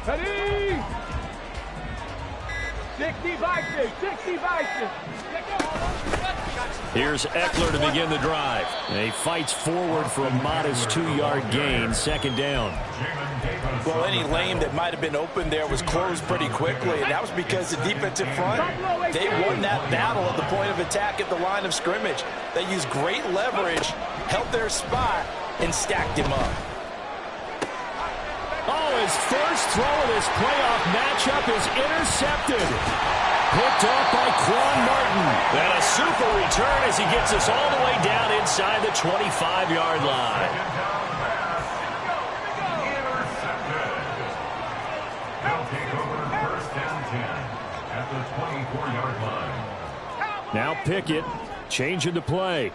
Ready? 60 vices, 60 vices. Here's Eckler to begin the drive. And he fights forward for a modest 2-yard gain, second down. Well, any lane that might have been open there was closed pretty quickly, and that was because the defensive front, they won that battle at the point of attack at the line of scrimmage. They used great leverage, held their spot, and stacked him up. Oh, his first throw of this playoff matchup is intercepted. Picked off by Quan Martin. And a super return as he gets us all the way down inside the 25-yard line. They'll take over first and 10 at the 24-yard line. Now Pickett, changing the play.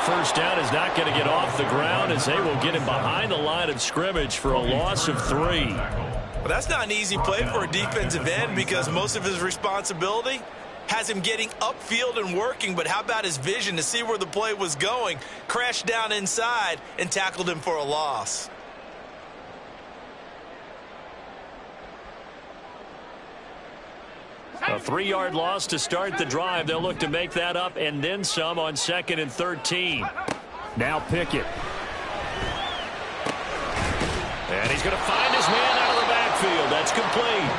First down is not going to get off the ground as they will get him behind the line of scrimmage for a loss of 3. Well, that's not an easy play for a defensive end because most of his responsibility has him getting upfield and working, but how about his vision to see where the play was going, crashed down inside, and tackled him for a loss. A 3-yard loss to start the drive. They'll look to make that up and then some on 2nd and 13. Now Pickett. And he's going to find his man out of the backfield. That's complete.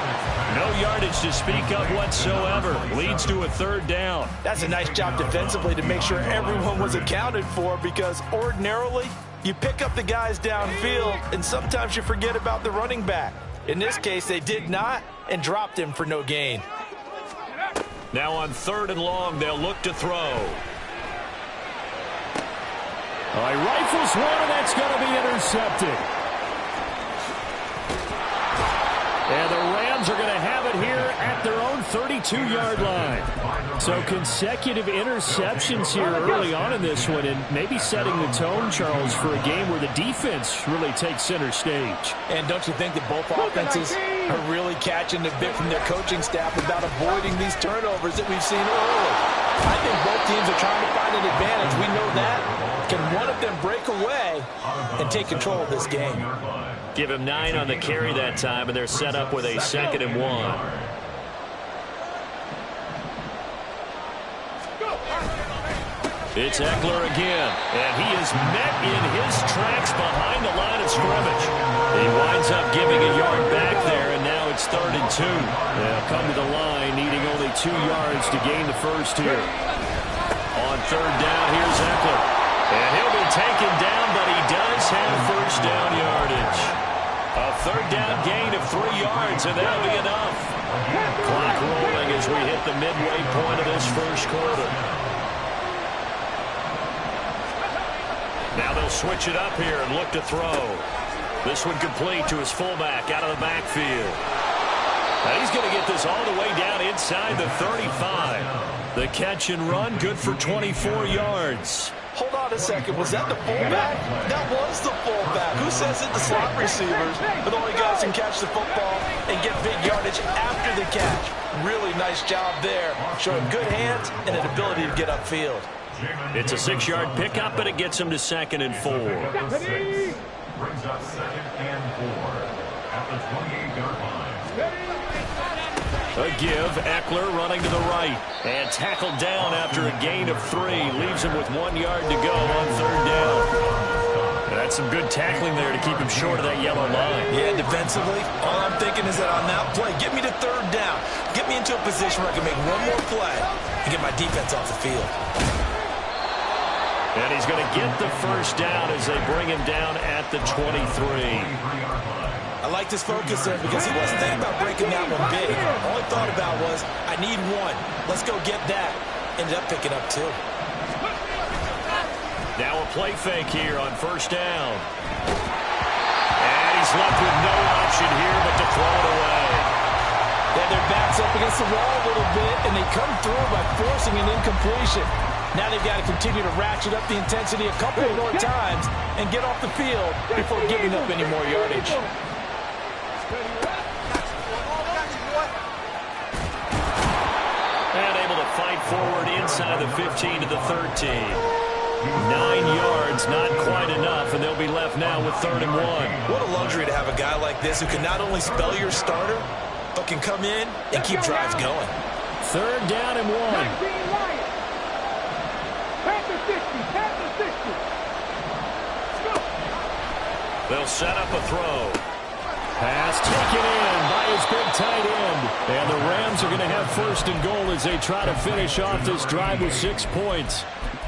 No yardage to speak of whatsoever. Leads to a 3rd down. That's a nice job defensively to make sure everyone was accounted for because ordinarily you pick up the guys downfield and sometimes you forget about the running back. In this case, they did not and dropped him for no gain. Now on 3rd and long, they'll look to throw. He rifles one, and that's going to be intercepted. And the Rams are going to have it here at their own 32-yard line. So consecutive interceptions here early on in this one, and maybe setting the tone, Charles, for a game where the defense really takes center stage. And don't you think that both offenses are really catching the bit from their coaching staff about avoiding these turnovers that we've seen early? I think both teams are trying to find an advantage. We know that. Can one of them break away and take control of this game? Give him 9 on the carry that time, and they're set up with a 2nd and 1. It's Eckler again, and he is met in his tracks behind the line of scrimmage. He winds up giving a yard back there, and now it's 3rd and 2. They'll come to the line, needing only 2 yards to gain the first here. On 3rd down, here's Eckler. And he'll be taken down, but he does have first down yardage. A 3rd down gain of 3 yards, and that'll be enough. Clock rolling as we hit the midway point of this first quarter. Now they'll switch it up here and look to throw. This one complete to his fullback out of the backfield. Now he's going to get this all the way down inside the 35. The catch and run, good for 24 yards. Hold on a second. Was that the fullback? That was the fullback. Who says that the slot receivers are the only guys who can catch the football and get big yardage after the catch? Really nice job there. Showing good hands and an ability to get upfield. It's a 6-yard pickup, but it gets him to 2nd and 4. Brings up 2nd and 4 at the 28-yard line. A give, Eckler running to the right. And tackled down after a gain of 3. Leaves him with 1 yard to go on 3rd down. That's some good tackling there to keep him short of that yellow line. Yeah, defensively, all I'm thinking is that on that play, get me to 3rd down. Get me into a position where I can make one more play and get my defense off the field. And he's going to get the first down as they bring him down at the 23. I like this focus there because he wasn't thinking about breaking that one big. All he thought about was, I need 1. Let's go get that. Ended up picking up 2. Now a play fake here on 1st down. And he's left with no option here but to throw it away. They have their backs up against the wall a little bit, and they come through by forcing an incompletion. Now they've got to continue to ratchet up the intensity a couple more times and get off the field before giving up any more yardage. And able to fight forward inside the 15 to the 13. 9 yards, not quite enough, and they'll be left now with 3rd and 1. What a luxury to have a guy like this who can not only spell your starter, but can come in and keep drives going. 3rd down and 1. 19 Lions. Panther 60. Panther 60. Go. They'll set up a throw. Pass taken in by his big tight end. And the Rams are going to have 1st and goal as they try to finish off this drive with 6 points.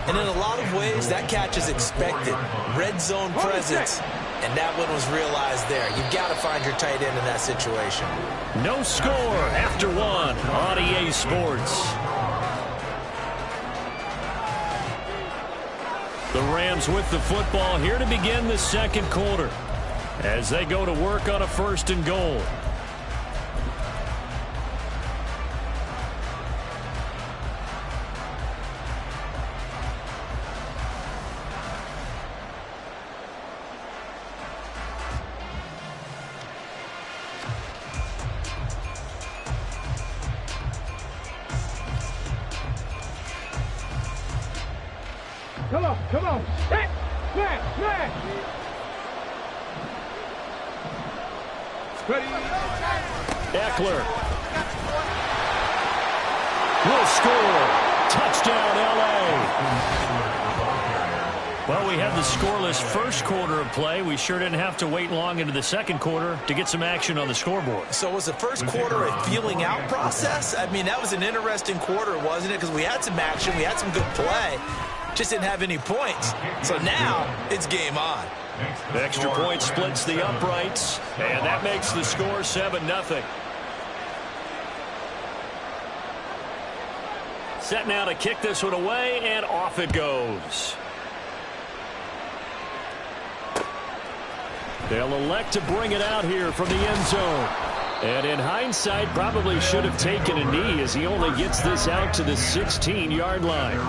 And in a lot of ways, that catch is expected. Red zone presence. And that one was realized there. You've got to find your tight end in that situation. No score after 1 on EA Sports. The Rams with the football here to begin the 2nd quarter as they go to work on a 1st and goal. Come on. Smash. Ready. Eckler will score. Touchdown, L.A. Well, we had the scoreless 1st quarter of play. We sure didn't have to wait long into the 2nd quarter to get some action on the scoreboard. So was the 1st quarter a feeling out process? I mean, that was an interesting quarter, wasn't it? Because we had some action. We had some good play. Just didn't have any points. So now it's game on. The extra point splits the uprights, and that makes the score 7-0. Set now to kick this one away, and off it goes. They'll elect to bring it out here from the end zone. And in hindsight, probably should have taken a knee as he only gets this out to the 16-yard line.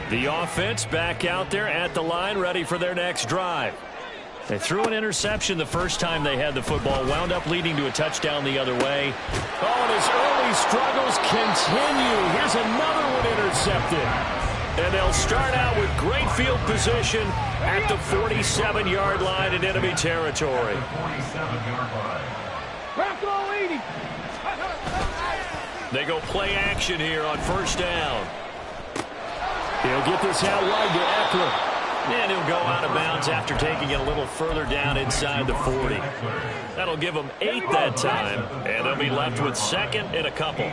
The offense back out there at the line, ready for their next drive. They threw an interception the first time they had the football, wound up leading to a touchdown the other way. Oh, and his early struggles continue. Here's another one intercepted. And they'll start out with great field position at the 47-yard line in enemy territory. They go play action here on 1st down. He'll get this out wide to Eckler. And he'll go out of bounds after taking it a little further down inside the 40. That'll give them 8 that time. And they'll be left with 2nd and a couple.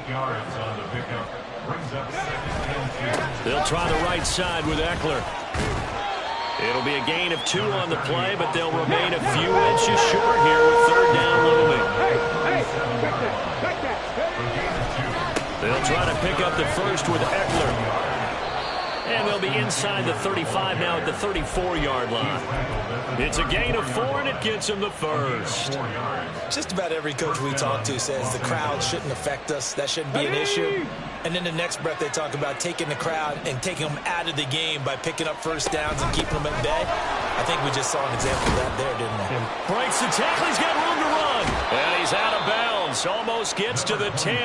They'll try the right side with Eckler. It'll be a gain of 2 on the play, but they'll remain a few inches short here with 3rd down looming. They'll try to pick up the 1st with Eckler. And they'll be inside the 35 now at the 34-yard line. It's a gain of 4, and it gets them the 1st. Just about every coach we talk to says the crowd shouldn't affect us. That shouldn't be an issue. And then the next breath they talk about taking the crowd and taking them out of the game by picking up 1st downs and keeping them at bay. I think we just saw an example of that there, didn't we? Breaks the tackle. He's got room to run. And he's out of bounds. Almost gets to the 10.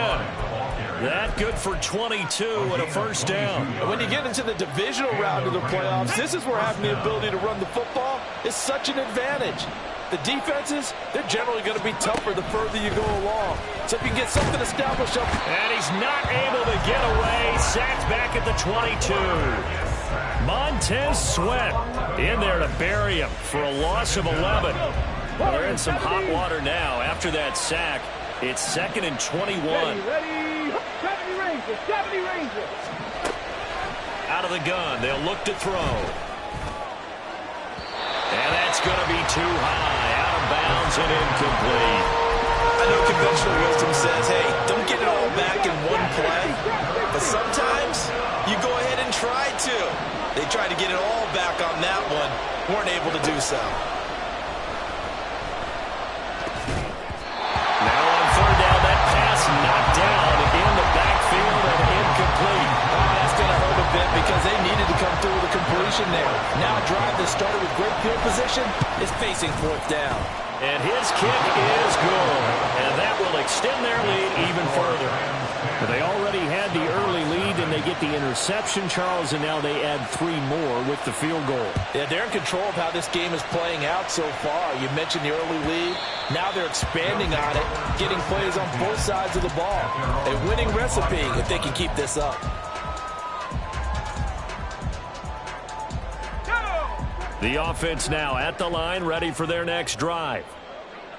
That good for 22 and a 1st down. When you get into the divisional round of the playoffs, this is where having the ability to run the football is such an advantage. The defenses, they're generally going to be tougher the further you go along. So if you can get something established up. And he's not able to get away. Sacked back at the 22. Montez Sweat in there to bury him for a loss of 11. Well, they're in some hot water now after that sack. It's 2nd and 21. Ready. 70 Rangers. Out of the gun. They'll look to throw. And that's going to be too high. Out of bounds and incomplete. I know conventional wisdom says, hey, don't get it all back in one play. But sometimes you go ahead and try to. They tried to get it all back on that one. Weren't able to do so. Now on 3rd down, that pass knocked down in the backfield and incomplete. Oh, that's going to hurt a bit because they needed to come through with a completion there. Now a drive that started with great field position is facing 4th down. And his kick is good. And that will extend their lead even further. But they already had the early lead, and they get the interception, Charles, and now they add 3 more with the field goal. Yeah, they're in control of how this game is playing out so far. You mentioned the early lead. Now they're expanding on it, getting plays on both sides of the ball. A winning recipe if they can keep this up. The offense now at the line, ready for their next drive.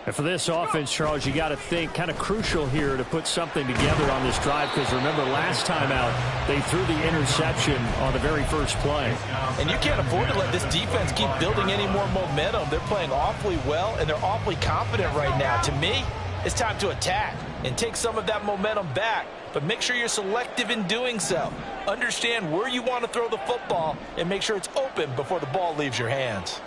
And for this offense, Charles, you got to think kind of crucial here to put something together on this drive, because remember last time out they threw the interception on the very first play. And you can't afford to let this defense keep building any more momentum. They're playing awfully well, and they're awfully confident right now. To me, it's time to attack and take some of that momentum back, but make sure you're selective in doing so. Understand where you want to throw the football and make sure it's open before the ball leaves your hands.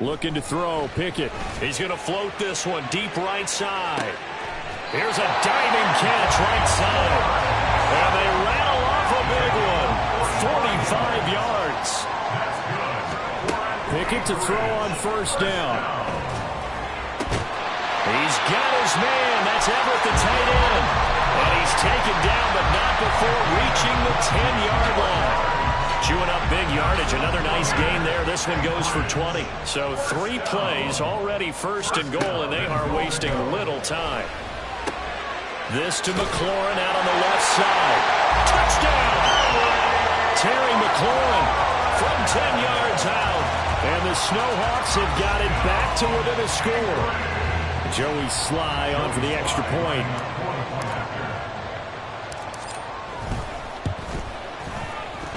Looking to throw, Pickett. He's going to float this one deep right side. Here's a diving catch right side. And they rattle off a big one. 45 yards. Pickett to throw on first down. He's got his man. That's Everett, the tight end. And he's taken down, but not before reaching the 10-yard line. Chewing up big yardage. Another nice gain there. This one goes for 20. So 3 plays already first and goal, and they are wasting little time. This to McLaurin out on the left side. Touchdown! Terry McLaurin from 10 yards out. And the Snowhawks have got it back to within a score. Joey Sly on for the extra point.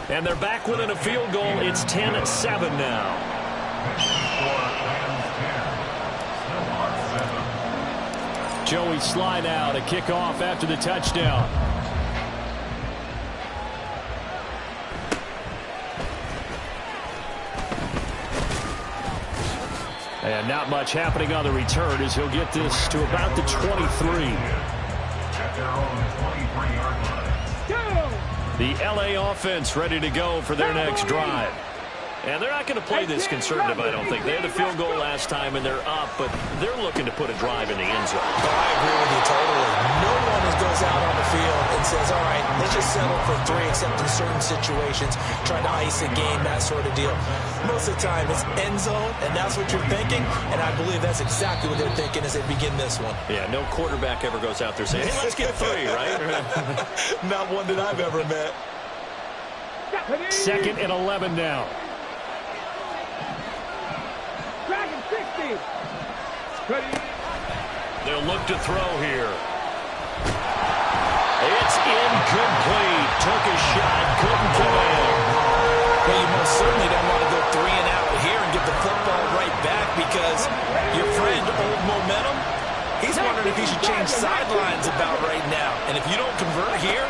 And they're back within a field goal. It's 10-7 now. Joey Sly now to kick off after the touchdown. And not much happening on the return as he'll get this to about the 23. At their own 23-yard line. The LA offense ready to go for their next drive. And they're not going to play this conservative, I don't think. They had the field goal last time, and they're up, but they're looking to put a drive in the end zone. Oh, I agree with you totally. No one goes out on the field and says, all right, let's just settle for 3, except in certain situations, trying to ice a game, that sort of deal. Most of the time, it's end zone, and that's what you're thinking, and I believe that's exactly what they're thinking as they begin this one. Yeah, no quarterback ever goes out there saying, hey, let's get 3, right? Not one that I've ever met. 2nd and 11 now. Dragon 60. Ready. They'll look to throw here. It's incomplete. Took a shot, couldn't come in. Well, you most certainly don't want to go 3 and out here and get the football right back, because your friend, Old Momentum, he's wondering if he should change sidelines about right now. And if you don't convert here,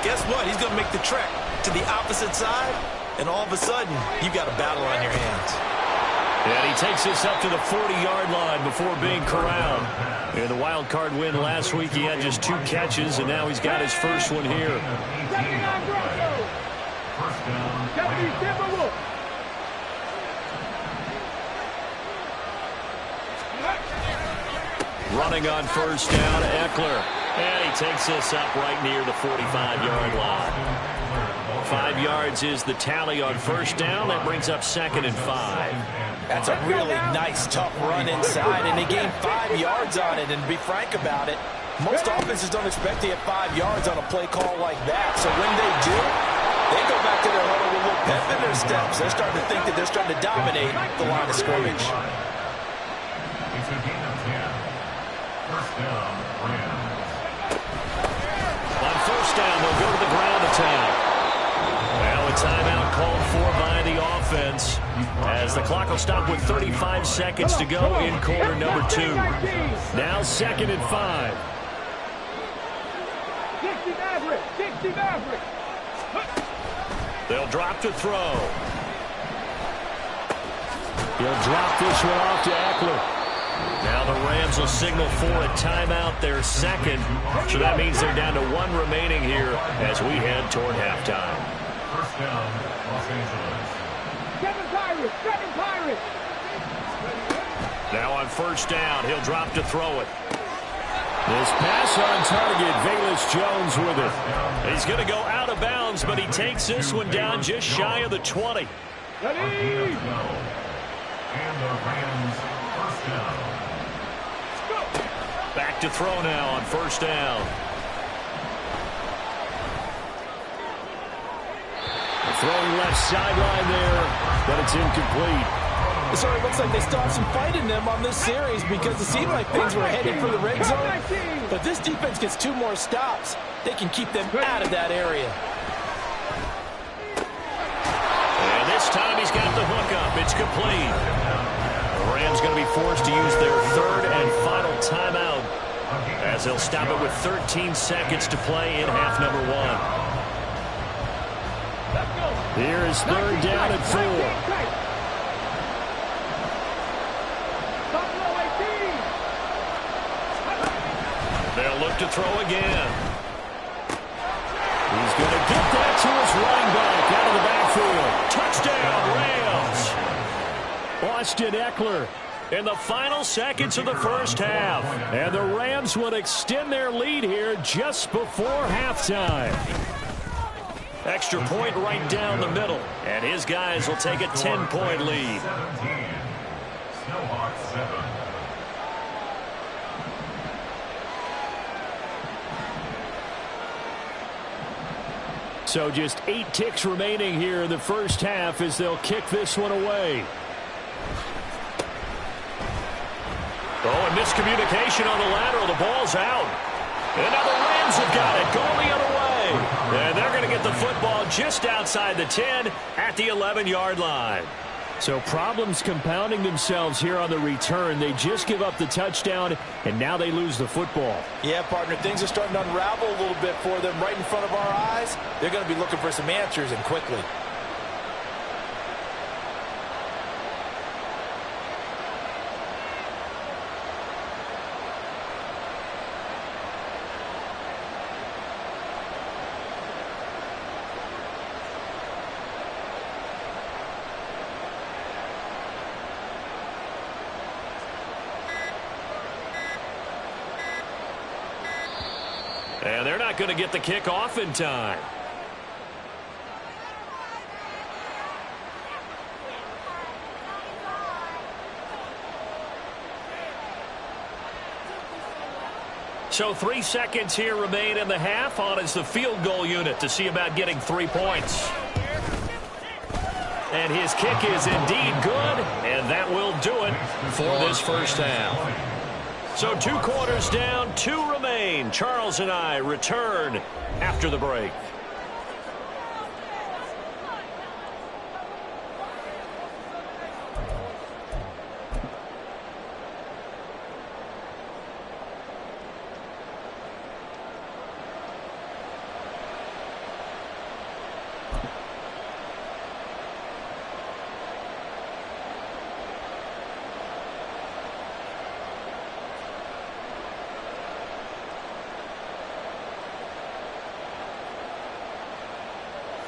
guess what? He's going to make the trek to the opposite side, and all of a sudden, you've got a battle on your hands. And he takes this up to the 40-yard line before being corralled. In the wild card win last week, he had just 2 catches, and now he's got his first one here. Running on first down, Eckler. And he takes this up right near the 45-yard line. 5 yards is the tally on first down. That brings up 2nd and 5. That's a really nice, tough run inside, and they gained 5 yards on it. And to be frank about it, most offenses don't expect to get 5 yards on a play call like that. So when they do, they go back to their huddle with a little pep in their steps. They're starting to think that they're starting to dominate the line of scrimmage. It's a gain of 10. First down, Rams. On first down, they'll go to the ground attack. Well, a timeout called for by the offense, as the clock will stop with 35 seconds to go in quarter number 2. Now 2nd and 5. 60 Maverick. 60 Maverick. They'll drop to throw. He'll drop this one off to Eckler. Now the Rams will signal for a timeout, their second. So that means they're down to 1 remaining here as we head toward halftime. First down, Los Angeles. 7 Pirates. 7 Pirates. Now on first down, he'll drop to throw it. This pass on target, Velus Jones with it. He's going to go out of bounds, but he takes this one down just shy of the 20. Ready? And the Rams first down. Back to throw now on first down. Throwing left sideline there, but it's incomplete. So it looks like they still have some fight in them on this series because it seemed like things were headed for the red zone. But this defense gets 2 more stops. They can keep them out of that area. And this time he's got the hook up. It's complete. The Rams going to be forced to use their 3rd and final timeout as they'll stop it with 13 seconds to play in half number 1. Here is 3rd down and 4. They'll look to throw again. He's going to get that to his running back out of the backfield. Touchdown, Rams. Austin Eckler in the final seconds of the first half. And the Rams would extend their lead here just before halftime. Extra point right down the middle. And his guys will take a 10-point lead. 17. Snowhawks 7. So just 8 ticks remaining here in the first half as they'll kick this one away. Oh, and miscommunication on the lateral. The ball's out. And now the Rams have got it going the other way. And they're going to get the football just outside the 10 at the 11-yard line. So problems compounding themselves here on the return. They just give up the touchdown, and now they lose the football. Yeah, partner, things are starting to unravel a little bit for them right in front of our eyes. They're going to be looking for some answers, and quickly. And they're not going to get the kick off in time. So 3 seconds here remain in the half. On is the field goal unit to see about getting 3 points. And his kick is indeed good, and that will do it for this first half. So 2 quarters down, 2 remain. Charles and I return after the break.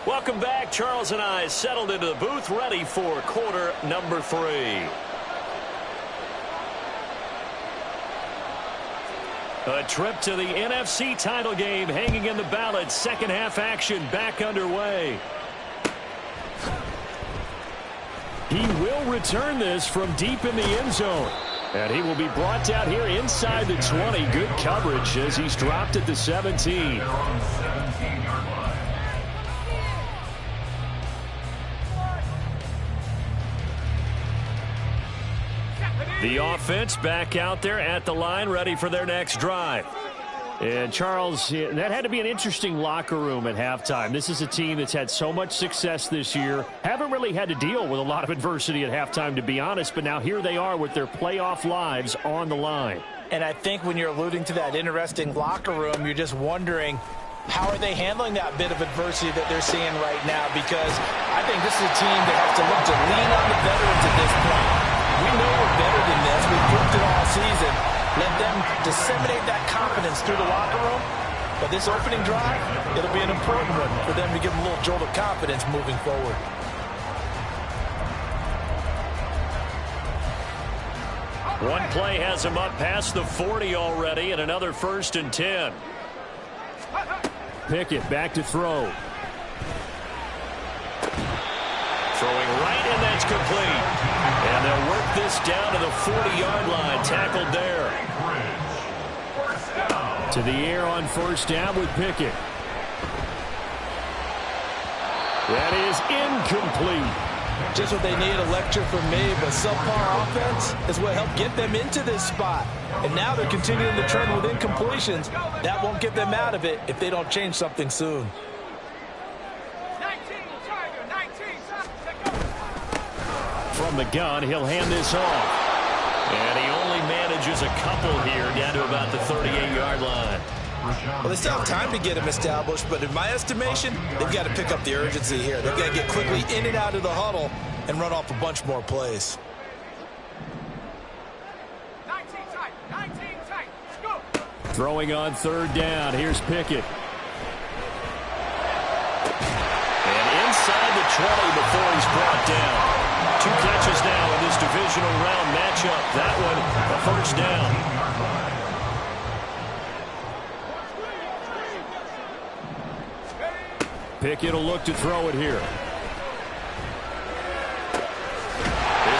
Welcome back. Charles and I settled into the booth, ready for quarter number 3. A trip to the NFC title game hanging in the balance. Second half action back underway. He will return this from deep in the end zone. And he will be brought down here inside the 20. Good coverage as he's dropped at the 17. The offense back out there at the line, ready for their next drive. And Charles, that had to be an interesting locker room at halftime. This is a team that's had so much success this year. Haven't really had to deal with a lot of adversity at halftime, to be honest. But now here they are with their playoff lives on the line. And I think when you're alluding to that interesting locker room, you're just wondering, how are they handling that bit of adversity that they're seeing right now? Because I think this is a team that has to look to lean on the veterans at this point. We know we're better than this. We've proved it all season. Let them disseminate that confidence through the locker room. But this opening drive, it'll be an important one for them to give them a little jolt of confidence moving forward. One play has him up past the 40 already, and another 1st and 10. Pickett back to throw. Throwing right, and that's complete. And they'll work this down to the 40-yard line. Tackled there. To the air on 1st down with Pickett. That is incomplete. Just what they need, a lecture from me, but subpar offense is what helped get them into this spot. And now they're continuing the trend with incompletions. That won't get them out of it if they don't change something soon. From the gun, he'll hand this off. And he only manages a couple here down to about the 38-yard line. Well, they still have time to get him established, but in my estimation, they've got to pick up the urgency here. They've got to get quickly in and out of the huddle and run off a bunch more plays. 19 tight, go. Throwing on 3rd down. Here's Pickett. And inside the 20 before he's brought down. 2 catches now in this divisional round matchup. That one, a 1st down. Pickett will look to throw it here. His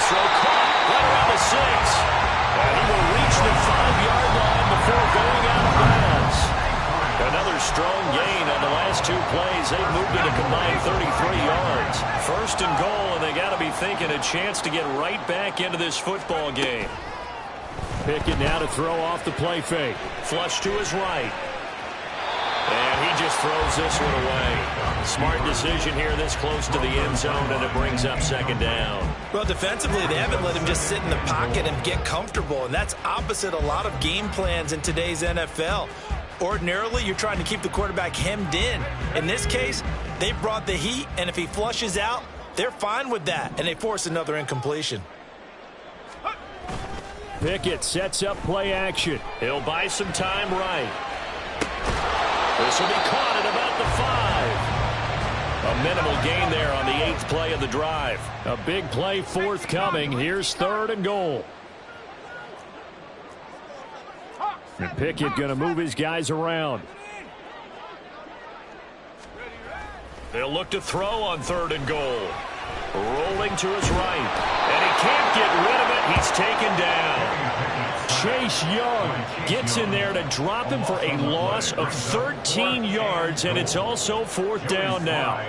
throw caught right around the 6. And he will reach the 5-yard line before going out of bounds. Another strong gain on the last 2 plays. They've moved it a combined 33 yards. 1st and goal, and they got to be thinking a chance to get right back into this football game. Pickett now to throw off the play fake. Flush to his right. And he just throws this one away. Smart decision here this close to the end zone, and it brings up 2nd down. Well, defensively, they haven't let him just sit in the pocket and get comfortable, and that's opposite a lot of game plans in today's NFL. Ordinarily, you're trying to keep the quarterback hemmed in. In this case, they brought the heat, and if he flushes out, they're fine with that, and they force another incompletion. Pickett sets up play action. He'll buy some time right. This will be caught at about the 5. A minimal gain there on the 8th play of the drive. A big play forthcoming. Here's 3rd and goal. And Pickett going to move his guys around. They'll look to throw on 3rd and goal. Rolling to his right. And he can't get rid of it. He's taken down. Chase Young gets in there to drop him for a loss of 13 yards, and it's also 4th down now.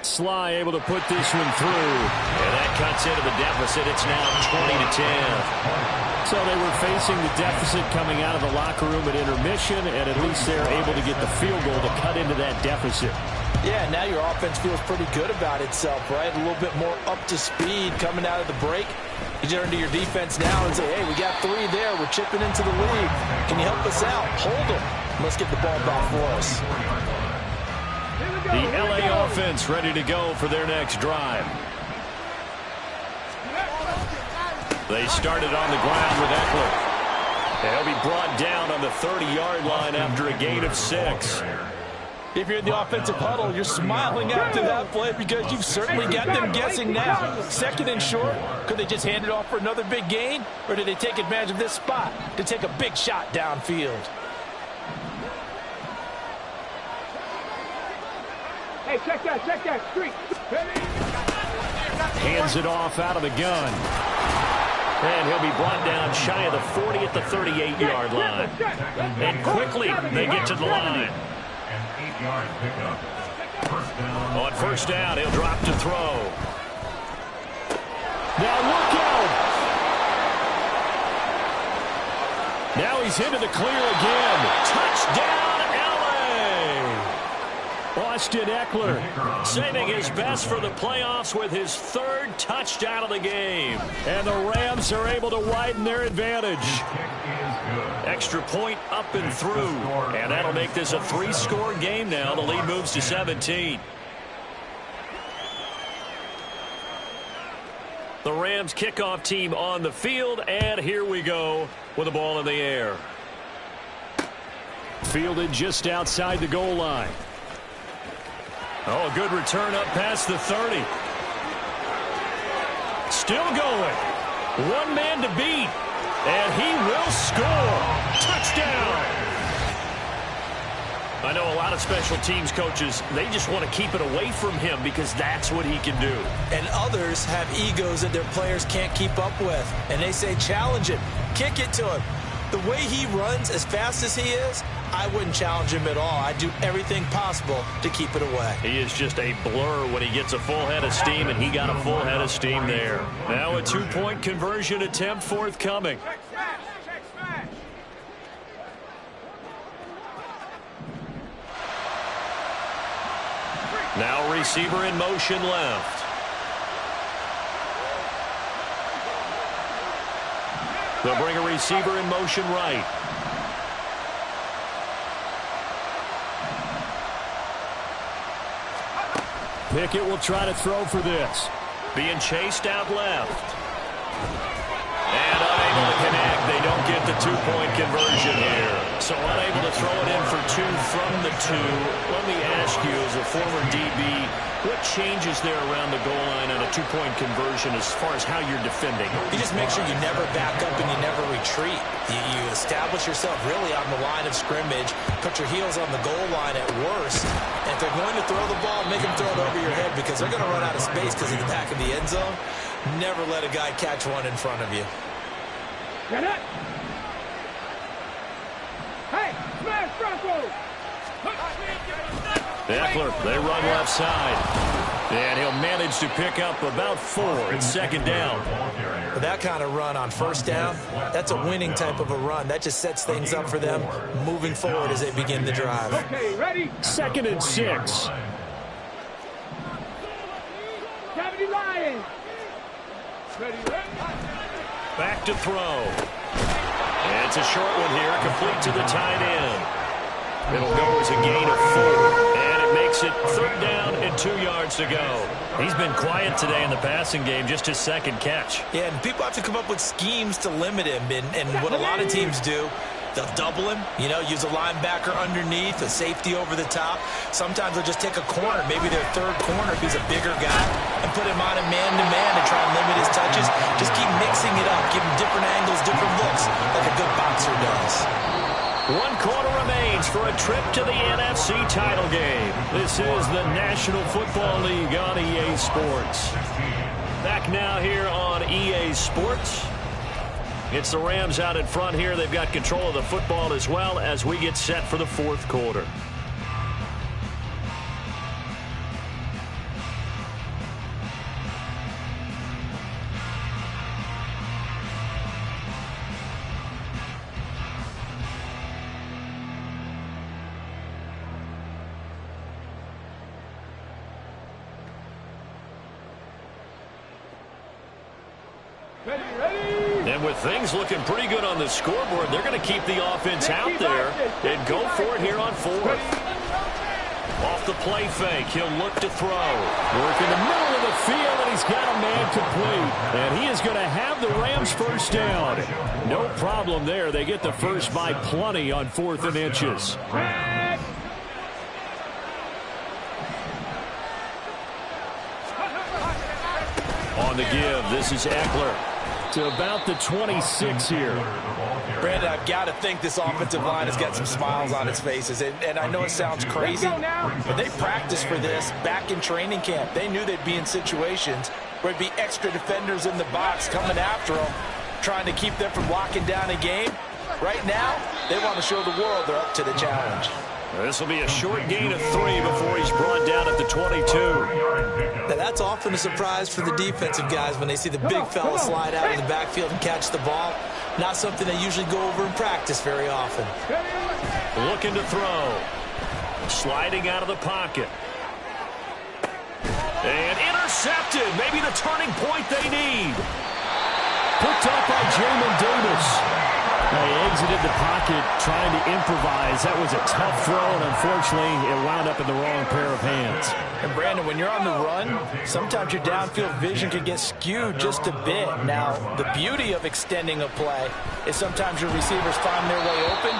Sly able to put this one through. And that cuts into the deficit. It's now 20-10. So they were facing the deficit coming out of the locker room at intermission, and at least they're able to get the field goal to cut into that deficit. Yeah, now your offense feels pretty good about itself, right? A little bit more up to speed coming out of the break. You turn to your defense now and say, hey, we got 3 there. We're chipping into the lead. Can you help us out? Hold them. Let's get the ball back for us. The LA offense ready to go for their next drive. They started on the ground with Eckler. They'll be brought down on the 30-yard line after a gain of 6. If you're in the offensive huddle, you're smiling after that play because you've certainly got them guessing now. 2nd and short, could they just hand it off for another big gain? Or did they take advantage of this spot to take a big shot downfield? Hey, check that streak. Hands it off out of the gun. And he'll be brought down shy of the 40 at the 38-yard line. And quickly, they get to the line. On 1st down, he'll drop to throw. Now look out! Now he's into the clear again. Touchdown, LA! Austin Eckler saving his best for the playoffs with his 3rd touchdown of the game. And the Rams are able to widen their advantage. Extra point up and through. And that'll make this a 3-score game now. The lead moves to 17. The Rams kickoff team on the field. And here we go with the ball in the air. Fielded just outside the goal line. Oh, a good return up past the 30. Still going. One man to beat. And he will score. Touchdown. I know a lot of special teams coaches, they just want to keep it away from him because that's what he can do. And others have egos that their players can't keep up with. And they say, challenge him. Kick it to him. The way he runs, as fast as he is, I wouldn't challenge him at all. I'd do everything possible to keep it away. He is just a blur when he gets a full head of steam, and he got a full head of steam there. Now a two-point conversion attempt forthcoming. Check smash. Check smash. Now receiver in motion left. They'll bring a receiver in motion right. Pickett will try to throw for this. Being chased out left. And unable to connect. They don't get the two-point conversion here. So unable to throw it in for two from the two. Let me ask you, as a former DB, what changes there around the goal line on a two-point conversion as far as how you're defending? You just make sure you never back up and you never retreat. You establish yourself really on the line of scrimmage, put your heels on the goal line at worst. And if they're going to throw the ball, make them throw it over your head because they're going to run out of space because of the back of the end zone. Never let a guy catch one in front of you. Get it. Hey, smash Bronco. Eckler, they run left side. And he'll manage to pick up about 4. It's second down. With that kind of run on first down, that's a winning type of a run. That just sets things up for them moving forward as they begin the drive. Okay, ready? 2nd and 6. Gravity Lions. Ready, ready. Back to throw. And it's a short one here, complete to the tight end. It'll go as a gain of 4. And it makes it 3rd down and 2 yards to go. He's been quiet today in the passing game, just his second catch. Yeah, and people have to come up with schemes to limit him. And what a lot of teams do, they'll double him, use a linebacker underneath, a safety over the top. Sometimes they'll just take a corner, maybe their third corner if he's a bigger guy, and put him on a man-to-man to try and limit his touches. Just keep mixing it up, give him different angles, different looks, like a good boxer does. 1 quarter remains for a trip to the NFC title game. This is the National Football League on EA Sports. Back now here on EA Sports. It's the Rams out in front here. They've got control of the football as well as we get set for the 4th quarter. And with things looking pretty good on the scoreboard, they're going to keep the offense out there and go for it here on 4th. Off the play fake, he'll look to throw. Work in the middle of the field, and he's got a man complete. And he is going to have the Rams first down. No problem there. They get the first by plenty on 4th and inches. On the give, this is Eckler to about the 26 here. Brandon, I've got to think this offensive line has got some smiles on its faces. And I know it sounds crazy, but they practiced for this back in training camp. They knew they'd be in situations where there'd be extra defenders in the box coming after them, trying to keep them from locking down a game. Right now, they want to show the world they're up to the challenge. This will be a short gain of 3 before he's brought down at the 22. Now that's often a surprise for the defensive guys when they see the big fella slide out of the backfield and catch the ball. Not something they usually go over in practice very often. Looking to throw. Sliding out of the pocket. And intercepted. Maybe the turning point they need. Picked up by Jamin Davis. They exited the pocket trying to improvise. That was a tough throw, and unfortunately, it wound up in the wrong pair of hands. And Brandon, when you're on the run, sometimes your downfield vision can get skewed just a bit. Now, the beauty of extending a play is sometimes your receivers find their way open,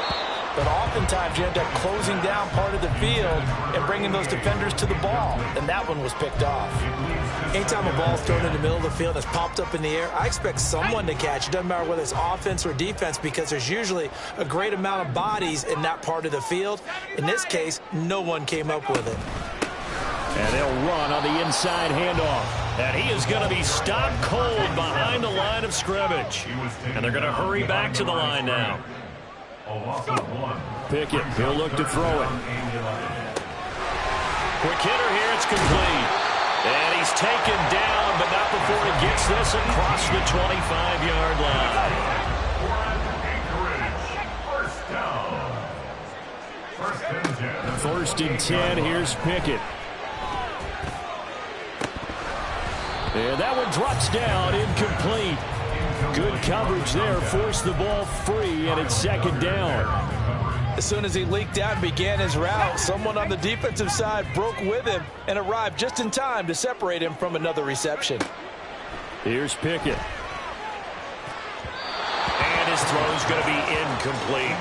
but oftentimes you end up closing down part of the field and bringing those defenders to the ball, and that one was picked off. Anytime a ball's thrown in the middle of the field that's popped up in the air, I expect someone to catch. It doesn't matter whether it's offense or defense, because there's usually a great amount of bodies in that part of the field. In this case, no one came up with it. And they'll run on the inside handoff. And he is going to be stopped cold behind the line of scrimmage. And they're going to hurry back to the line now. Pickett, he'll look to throw it. Quick hitter here, it's complete. And he's taken down, but not before he gets this across the 25-yard line. First and 10, here's Pickett. And that one drops down, incomplete. Good coverage there, forced the ball free, and it's second down. As soon as he leaked out and began his route, someone on the defensive side broke with him and arrived just in time to separate him from another reception. Here's Pickett. And his throw's going to be incomplete.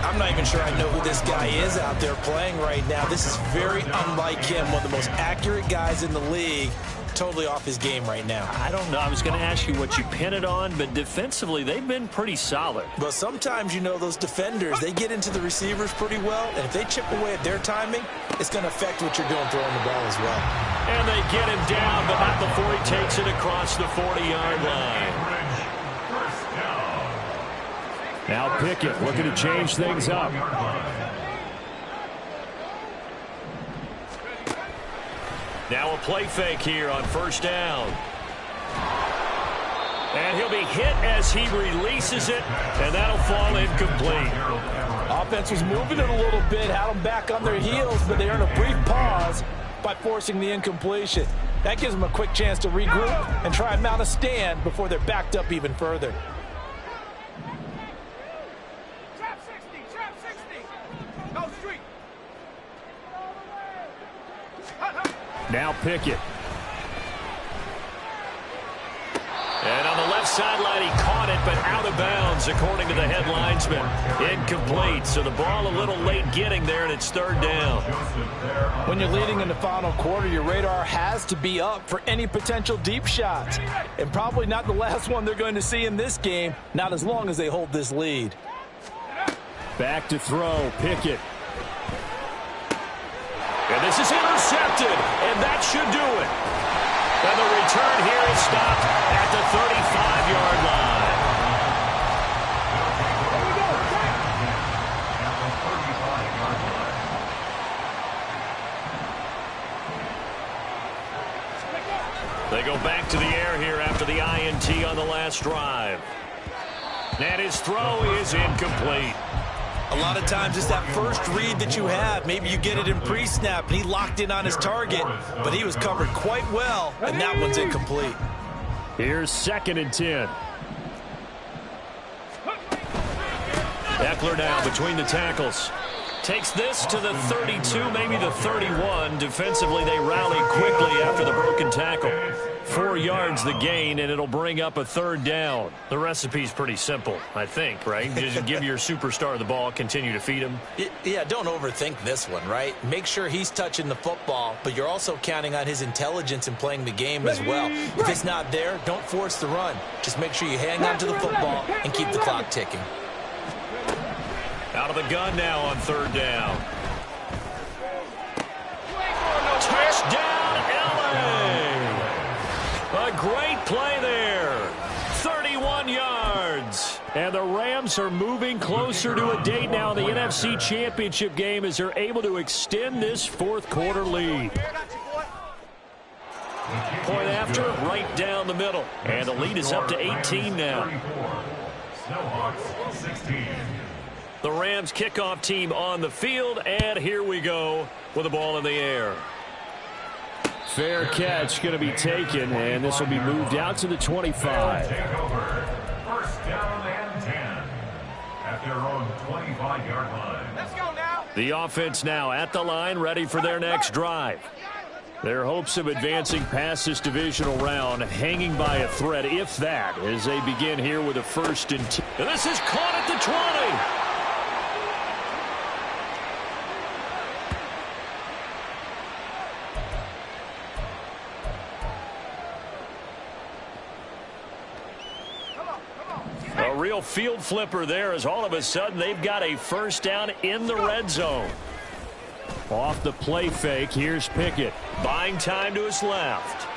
I'm not even sure I know who this guy is out there playing right now. This is very unlike him, one of the most accurate guys in the league. Totally off his game right now. I don't know. I was going to ask you what you pin it on, but defensively, they've been pretty solid. But sometimes, you know, those defenders, they get into the receivers pretty well, and if they chip away at their timing, it's going to affect what you're doing throwing the ball as well. And they get him down, but not before he takes it across the 40-yard line. Now Pickett looking to change things up. Now a play fake here on first down. And he'll be hit as he releases it, and that'll fall incomplete. Offense was moving it a little bit, had them back on their heels, but they earned a brief pause by forcing the incompletion. That gives them a quick chance to regroup and try and mount a stand before they're backed up even further. Trap 60, trap 60. No street. Now Pickett. And on the left sideline, he caught it, but out of bounds, according to the head linesman. Incomplete, so the ball a little late getting there, and it's third down. When you're leading in the final quarter, your radar has to be up for any potential deep shots. And probably not the last one they're going to see in this game, not as long as they hold this lead. Back to throw, Pickett. And this is intercepted, and that should do it. And the return here is stopped at the 35-yard line. They go back to the air here after the INT on the last drive. And his throw is incomplete. A lot of times it's that first read that you have. Maybe you get it in pre-snap, and he locked in on his target, but he was covered quite well, and that one's incomplete. Here's second and 10. Eckler now between the tackles. Takes this to the 32, maybe the 31. Defensively, they rally quickly after the broken tackle. 4 yards the gain, and it'll bring up a third down. The recipe's pretty simple, I think, right? Just give your superstar the ball, continue to feed him. Yeah, don't overthink this one, right? Make sure he's touching the football, but you're also counting on his intelligence in playing the game as well. If it's not there, don't force the run. Just make sure you hang on to the football and keep the clock ticking. Out of the gun now on third down. Touchdown, LA! A great play there. 31 yards. And the Rams are moving closer to a date now in the NFC Championship game as they're able to extend this fourth quarter lead. Point after, right down the middle. And the lead is up to 18 now. Snowhawks 16. The Rams kickoff team on the field, and here we go with the ball in the air. Fair catch going to be taken, and this will be moved out to the 25. Take over. First down and 10 at their own 25-yard line. Let's go now. The offense now at the line, ready for their next drive. Their hopes of advancing past this divisional round hanging by a thread, if that, as they begin here with a 1st and 10. And this is caught at the 20. real field flipper there as all of a sudden they've got a first down in the red zone. Off the play fake, here's Pickett. Buying time to his left.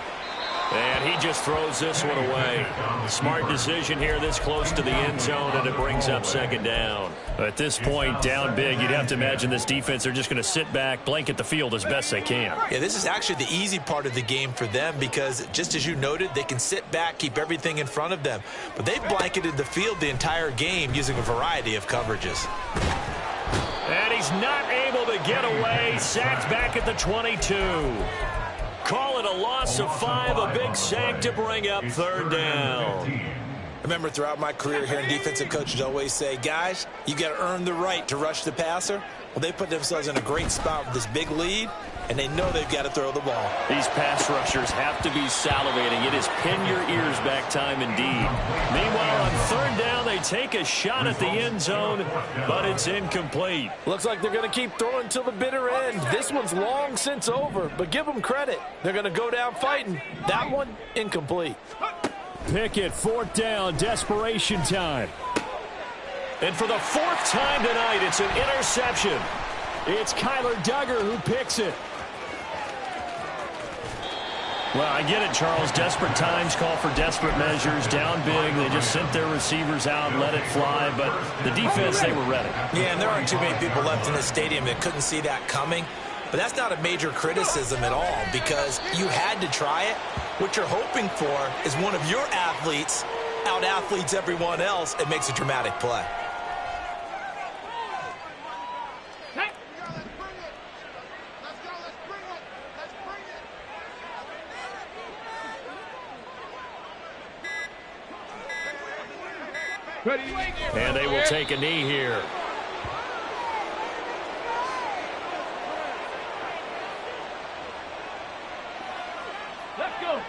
And he just throws this one away. Smart decision here this close to the end zone, and it brings up second down. At this point, down big, you'd have to imagine this defense, they're just going to sit back, blanket the field as best they can. Yeah, this is actually the easy part of the game for them because, just as you noted, they can sit back, keep everything in front of them. But they've blanketed the field the entire game using a variety of coverages. And he's not able to get away. Sacked back at the 22. Call it a loss of 5, a big sack to bring up third down. Remember, throughout my career here in defensive coaches always say, guys, you got to earn the right to rush the passer. Well, they put themselves in a great spot with this big lead, and they know they've got to throw the ball. These pass rushers have to be salivating. It is pin your ears back time indeed. Meanwhile, on third down, they take a shot at the end zone, but it's incomplete. Looks like they're going to keep throwing till the bitter end. This one's long since over, but give them credit. They're going to go down fighting. That one, incomplete. Pickett, fourth down, desperation time. And for the fourth time tonight, it's an interception. It's Kyler Duggar who picks it. Well, I get it, Charles. Desperate times call for desperate measures. Down big, they just sent their receivers out, let it fly. But the defense, they were ready. Yeah, and there aren't too many people left in this stadium that couldn't see that coming. But that's not a major criticism at all because you had to try it. What you're hoping for is one of your athletes out-athletes everyone else and makes a dramatic play. And they will take a knee here. Let's go.